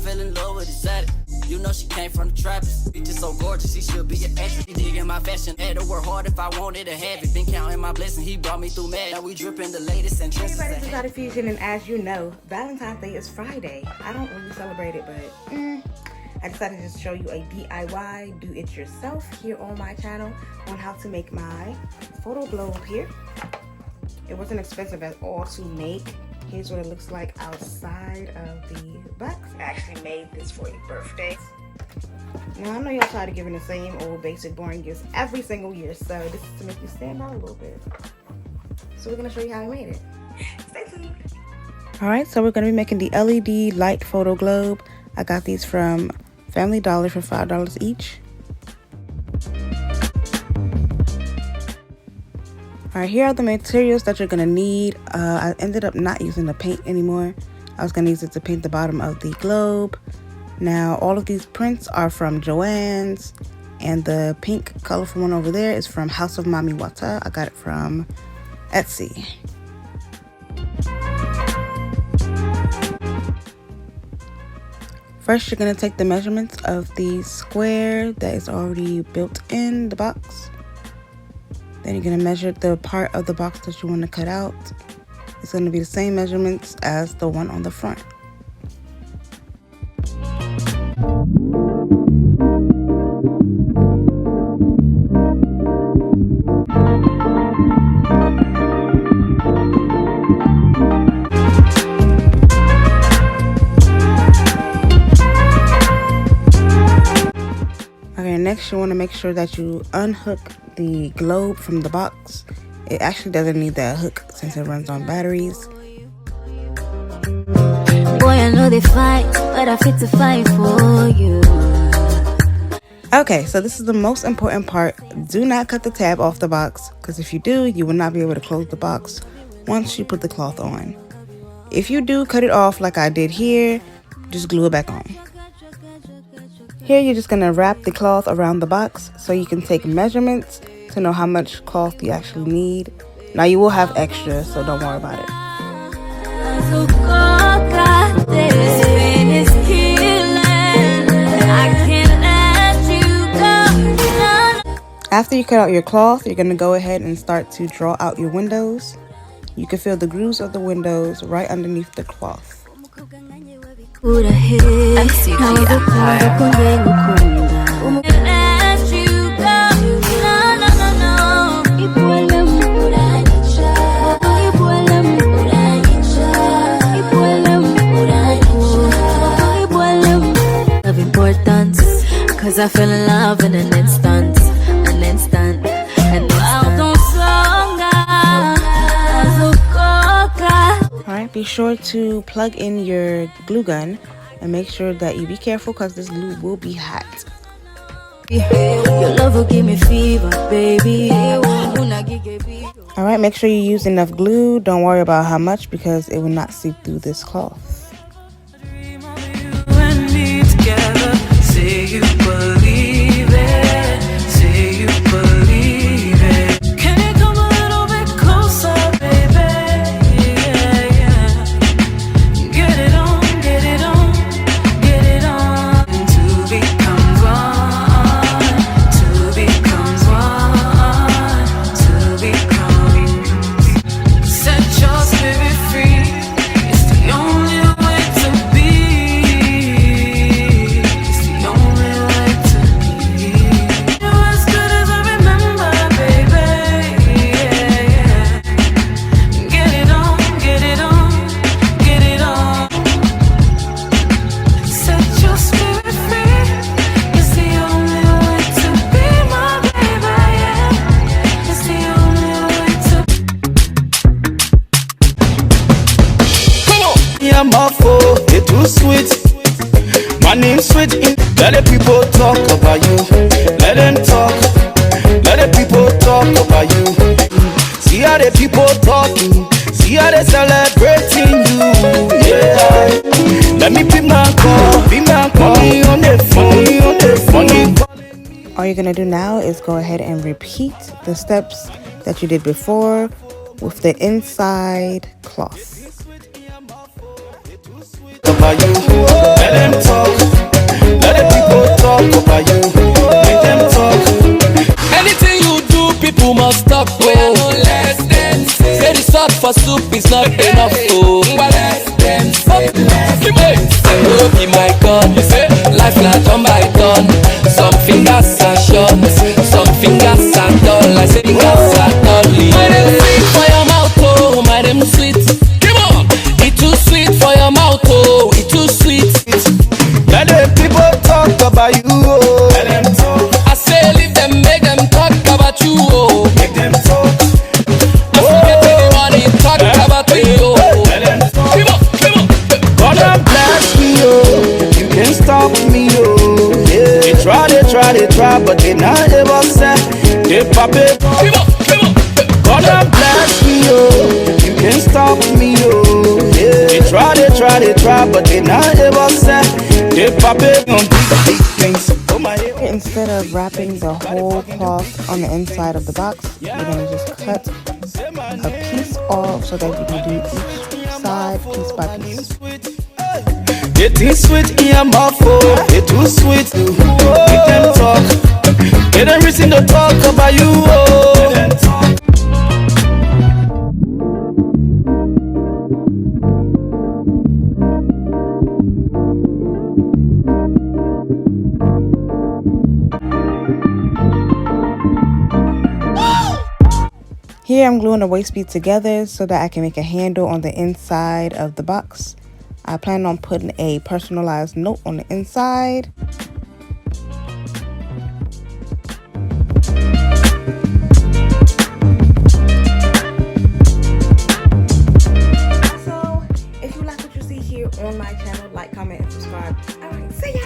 fell in love with his attitude. You know she came from the trappers. Bitch is so gorgeous, she should be an actress. He digging my fashion, had to work hard if I wanted to have it. Been counting my blessings, he brought me through mad. Now we dripping the latest and trends. Everybody, this is Xoticfushion, and as you know, Valentine's Day is Friday. I don't really celebrate it, but I decided to just show you a DIY, do it yourself, here on my channel on how to make my photo globe here. It wasn't expensive at all to make. Here's what it looks like outside of the box. I actually made this for your birthday. Now, I know y'all tired of giving the same old basic boring gifts every single year, so this is to make you stand out a little bit. So we're going to show you how I made it. Stay tuned. Alright, so we're going to be making the LED light photo globe. I got these from Family Dollar for $5 each. Alright, here are the materials that you're going to need. I ended up not using the paint anymore. I was going to use it to paint the bottom of the globe. Now, all of these prints are from Joann's, and the pink colorful one over there is from House of Mami Wata. I got it from Etsy. First, you're going to take the measurements of the square that is already built in the box. Then you're going to measure the part of the box that you want to cut out. It's going to be the same measurements as the one on the front. Okay, next you want to make sure that you unhook the globe from the box. It actually doesn't need that hook since it runs on batteries. Boy, I know they fight, but I fit to fight for you. Okay, so this is the most important part. Do not cut the tab off the box, because if you do, you will not be able to close the box once you put the cloth on. If you do cut it off like I did here, just glue it back on. Here you're just going to wrap the cloth around the box so you can take measurements to know how much cloth you actually need. Now you will have extra, so don't worry about it. After you cut out your cloth, you're going to go ahead and start to draw out your windows. You can feel the grooves of the windows right underneath the cloth. Cause I fell in love in an instant, Alright, be sure to plug in your glue gun and make sure that you be careful because this glue will be hot. Your love will give me fever, baby. Alright, make sure you use enough glue. Don't worry about how much because it will not seep through this cloth. Say you believe it, say you believe it. Can you come a little bit closer, baby? Yeah, yeah. Get it on, get it on, get it on. Two becomes one, two becomes one, two becomes. Set your spirit free. It's the only way to be. You're too sweet. My name's sweet. Let the people talk about you. Let them talk. Let the people talk about you. See how the people talking. See how they celebrating you. Yeah. Let me be my call. Be my call. Money on the phone. All you're gonna do now is go ahead and repeat the steps that you did before with the inside cloth. About you. Let them talk. is not enough. Oh, let them say less. Oh, be my God, life like turn by turn. Some fingers are short, some fingers are dull. I say fingers are dull. My name sweet for your mouth, oh, my name sweet. Come on, it too sweet for your mouth, oh, it too sweet. Let the people talk about you, oh. Let them talk. I say leave them, make them talk about you, oh. Make them talk. Get the money, talk about you, oh. Let them talk. Come on, come on. God bless me, oh. You can stop me, oh. Yeah. They try, but they not able to. They pop it. Come on, come on. God bless me, oh. You can stop me, oh. Yeah. They try, but they not able to. They pop it on big things. Oh my. Instead of wrapping the whole cloth on the inside of the box, we're gonna just cut a piece off so that we can do each side piece by piece. It is sweet in your mouth, oh. It too sweet. Make them talk. Get them reason to talk about you, oh. Let them talk. Here I'm gluing the waist bead together so that I can make a handle on the inside of the box. I plan on putting a personalized note on the inside. So, if you like what you see here on my channel, like, comment, and subscribe. Alright, see ya!